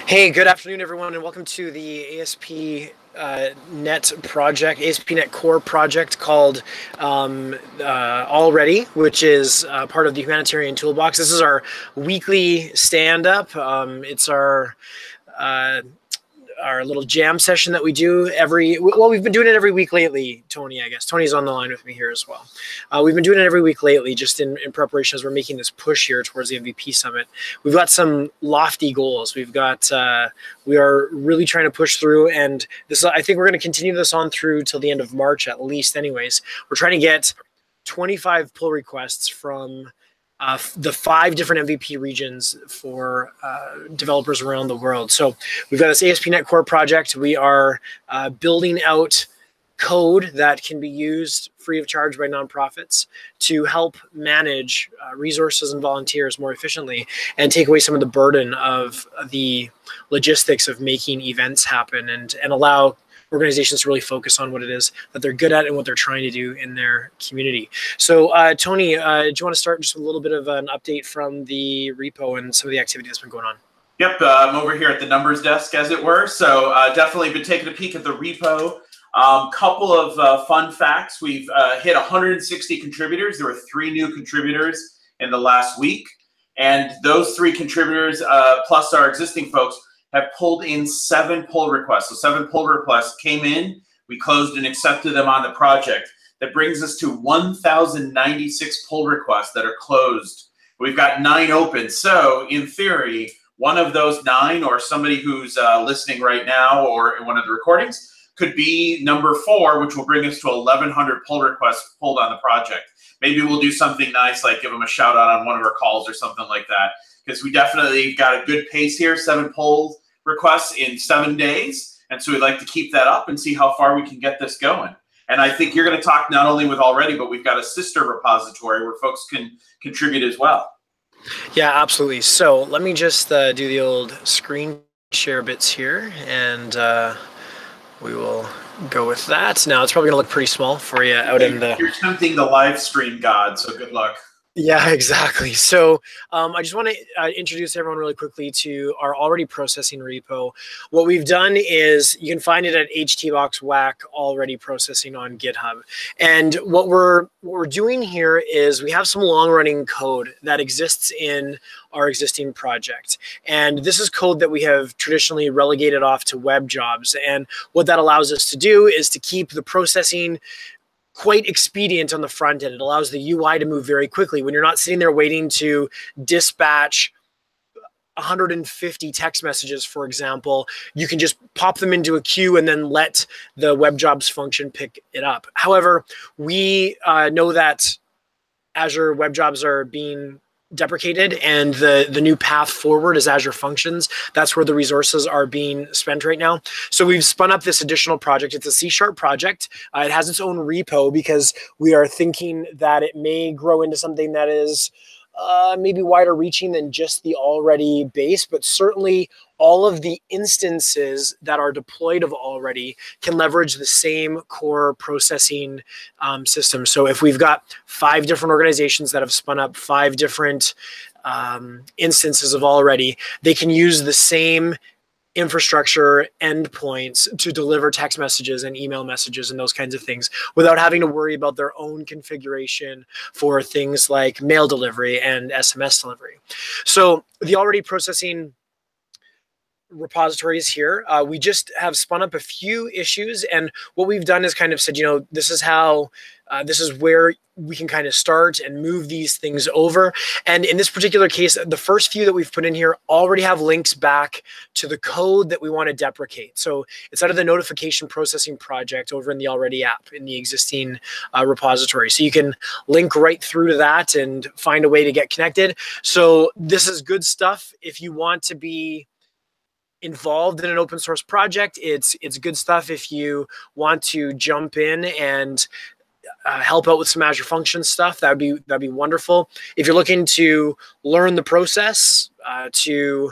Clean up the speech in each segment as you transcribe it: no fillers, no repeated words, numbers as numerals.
Hey, good afternoon, everyone, and welcome to the ASP.NET project, ASP.NET Core project called AllReady, which is part of the Humanitarian Toolbox. This is our weekly stand-up. It's our little jam session that we do we've been doing it every week lately, Tony, I guess. Tony's on the line with me here as well. We've been doing it every week lately, just in preparation as we're making this push here towards the MVP Summit. We've got some lofty goals. We are really trying to push through, and I think we're going to continue this on through till the end of March at least anyways. We're trying to get 25 pull requests from the 5 different MVP regions for developers around the world. So we've got this ASP.NET Core project. We are building out code that can be used free of charge by nonprofits to help manage resources and volunteers more efficiently and take away some of the burden of the logistics of making events happen and allow organizations to really focus on what it is that they're good at and what they're trying to do in their community. So, Tony, do you want to start just a little bit of an update from the repo and some of the activity that's been going on? Yep, I'm over here at the numbers desk, as it were. So definitely been taking a peek at the repo. Couple of fun facts. We've hit 160 contributors. There were 3 new contributors in the last week. And those 3 contributors, plus our existing folks, have pulled in 7 pull requests. So 7 pull requests came in, we closed and accepted them on the project. That brings us to 1,096 pull requests that are closed. We've got 9 open. So in theory, one of those 9 or somebody who's listening right now or in one of the recordings could be number 4, which will bring us to 1,100 pull requests pulled on the project. Maybe we'll do something nice, like give them a shout out on one of our calls or something like that. Because we definitely got a good pace here, 7 pull requests in 7 days. And so we'd like to keep that up and see how far we can get this going. And I think you're going to talk not only with AllReady, but we've got a sister repository where folks can contribute as well. Yeah, absolutely. So let me just do the old screen share bits here, and we will go with that. Now, it's probably going to look pretty small for you out in the... You're tempting the live stream god, so good luck. Yeah, exactly. So I just want to introduce everyone really quickly to our AllReady processing repo. What we've done is you can find it at HTBox AllReady processing on GitHub. And what we're doing here is we have some long-running code that exists in our existing project. And this is code that we have traditionally relegated off to web jobs. And what that allows us to do is to keep the processing quite expedient on the front end. It allows the UI to move very quickly. When you're not sitting there waiting to dispatch 150 text messages, for example, you can just pop them into a queue and then let the web jobs function pick it up. However, we know that Azure web jobs are being deprecated, and the new path forward is Azure Functions. That's where the resources are being spent right now. So we've spun up this additional project. It's a C# project. It has its own repo because we are thinking that it may grow into something that is maybe wider reaching than just the AllReady base, but certainly all of the instances that are deployed of AllReady can leverage the same core processing system. So if we've got 5 different organizations that have spun up 5 different instances of AllReady, they can use the same infrastructure endpoints to deliver text messages and email messages and those kinds of things without having to worry about their own configuration for things like mail delivery and SMS delivery. So the AllReady processing repositories here. We just have spun up a few issues, and what we've done is kind of said, this is where we can kind of start and move these things over. And in this particular case, the first few that we've put in here already have links back to the code that we want to deprecate. So it's out of the notification processing project over in the AllReady app in the existing repository. So you can link right through to that and find a way to get connected. So this is good stuff if you want to be involved in an open source project. It's good stuff if you want to jump in and help out with some Azure Functions stuff. That'd be wonderful. If you're looking to learn the process, to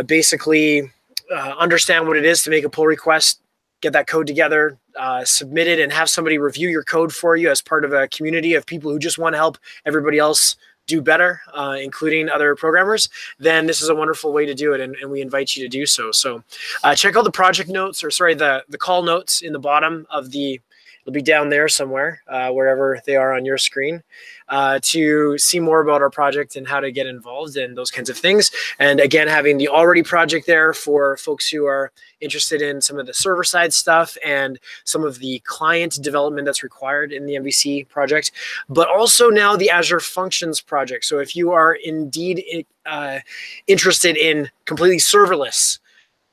basically understand what it is to make a pull request, get that code together, submit it, and have somebody review your code for you as part of a community of people who just want to help everybody else do better, including other programmers, then this is a wonderful way to do it, and we invite you to do so. So check out the project notes, or sorry, the call notes in the bottom of the, it'll be down there somewhere, wherever they are on your screen, to see more about our project and how to get involved and those kinds of things. And again, having the AllReady project there for folks who are interested in some of the server side stuff and some of the client development that's required in the MVC project, but also now the Azure Functions project. So if you are indeed interested in completely serverless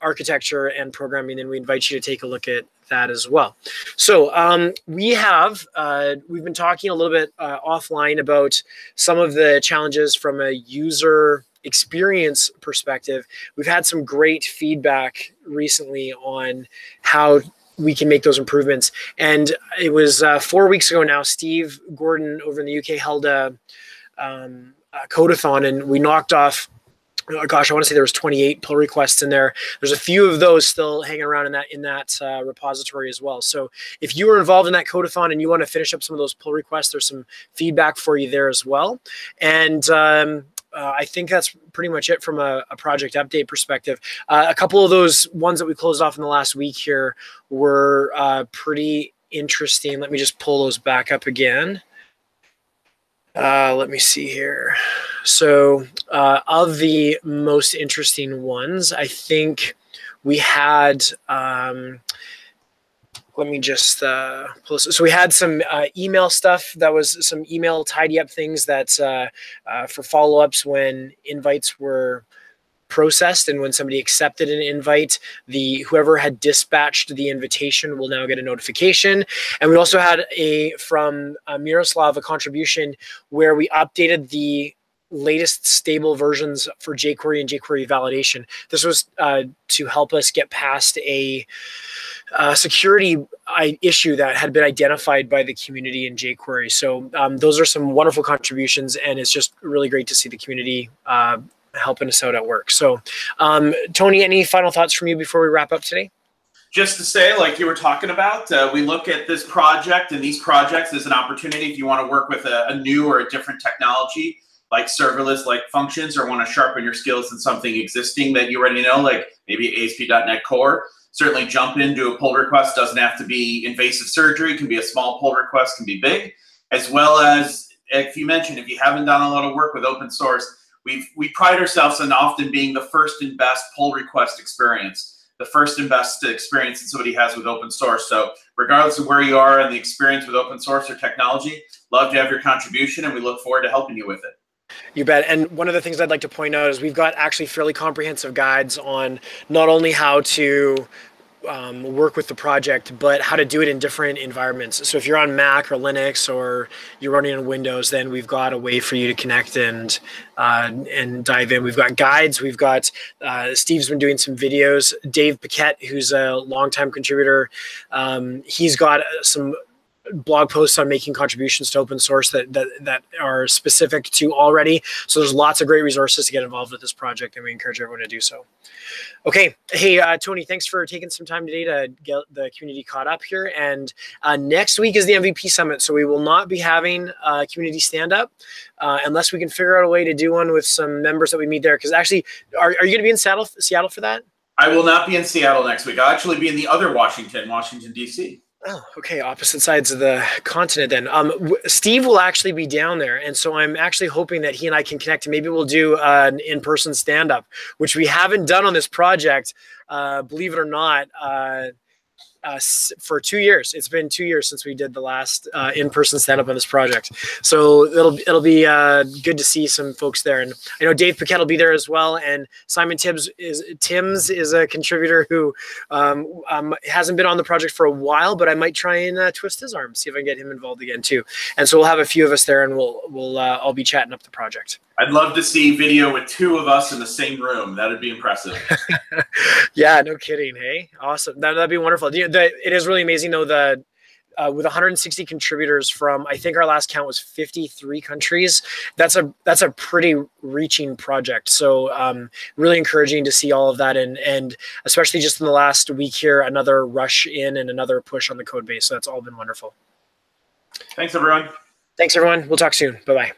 architecture and programming, then we invite you to take a look at that as well. So we've been talking a little bit offline about some of the challenges from a user experience perspective. We've had some great feedback recently on how we can make those improvements. And it was 4 weeks ago now, Steve Gordon over in the UK held a codeathon, and we knocked off, oh gosh, I want to say there was 28 pull requests in there. There's a few of those still hanging around in that repository as well. So if you were involved in that codeathon and you want to finish up some of those pull requests, there's some feedback for you there as well. And I think that's pretty much it from a project update perspective. A couple of those ones that we closed off in the last week here were pretty interesting. Let me just pull those back up again. Let me see here. So of the most interesting ones, I think we had, let me just pull this. So we had some email stuff. That was some email tidy up things that for follow-ups when invites were processed, and when somebody accepted an invite, whoever had dispatched the invitation will now get a notification. And we also had from Miroslav a contribution where we updated the latest stable versions for jQuery and jQuery validation. This was to help us get past a security issue that had been identified by the community in jQuery. So those are some wonderful contributions, and it's just really great to see the community helping us out at work. So Tony, any final thoughts from you before we wrap up today? Just to say, like you were talking about, we look at this project and these projects as an opportunity if you want to work with a new or a different technology like serverless, like functions, or want to sharpen your skills in something existing that you already know, like maybe ASP.NET Core. Certainly jump into a pull request. Doesn't have to be invasive surgery. Can be a small pull request, can be big. As well as, if you mentioned, if you haven't done a lot of work with open source, we pride ourselves on often being the first and best pull request experience, the first and best experience that somebody has with open source. So regardless of where you are in the experience with open source or technology, love to have your contribution, and we look forward to helping you with it. You bet. And one of the things I'd like to point out is we've got actually fairly comprehensive guides on not only how to work with the project, but how to do it in different environments. So if you're on Mac or Linux or you're running on Windows, then we've got a way for you to connect and dive in. We've got guides. We've got Steve's been doing some videos. Dave Paquette, who's a longtime contributor, he's got some blog posts on making contributions to open source that are specific to AllReady. So there's lots of great resources to get involved with this project, and we encourage everyone to do so. Okay. Hey, Tony, thanks for taking some time today to get the community caught up here. And next week is the MVP Summit. So we will not be having a community stand-up unless we can figure out a way to do one with some members that we meet there. Because actually, are you going to be in Seattle for that? I will not be in Seattle next week. I'll actually be in the other Washington, D.C. Oh, okay. Opposite sides of the continent then. Steve will actually be down there. And so I'm actually hoping that he and I can connect, and maybe we'll do an in-person stand-up, which we haven't done on this project, believe it or not, for 2 years. It's been 2 years since we did the last in-person stand-up on this project. So it'll be good to see some folks there. And I know Dave Paquette will be there as well. And Simon Tims is a contributor who hasn't been on the project for a while, but I might try and twist his arm, see if I can get him involved again too. And so we'll have a few of us there, and we'll all be chatting up the project. I'd love to see video with 2 of us in the same room. That would be impressive. Yeah, no kidding. Hey, awesome. That'd be wonderful. It is really amazing though that with 160 contributors from, I think our last count was 53 countries. That's a pretty reaching project. So really encouraging to see all of that, and especially just in the last week here, another rush in and another push on the code base. So that's all been wonderful. Thanks, everyone. Thanks, everyone. We'll talk soon. Bye-bye.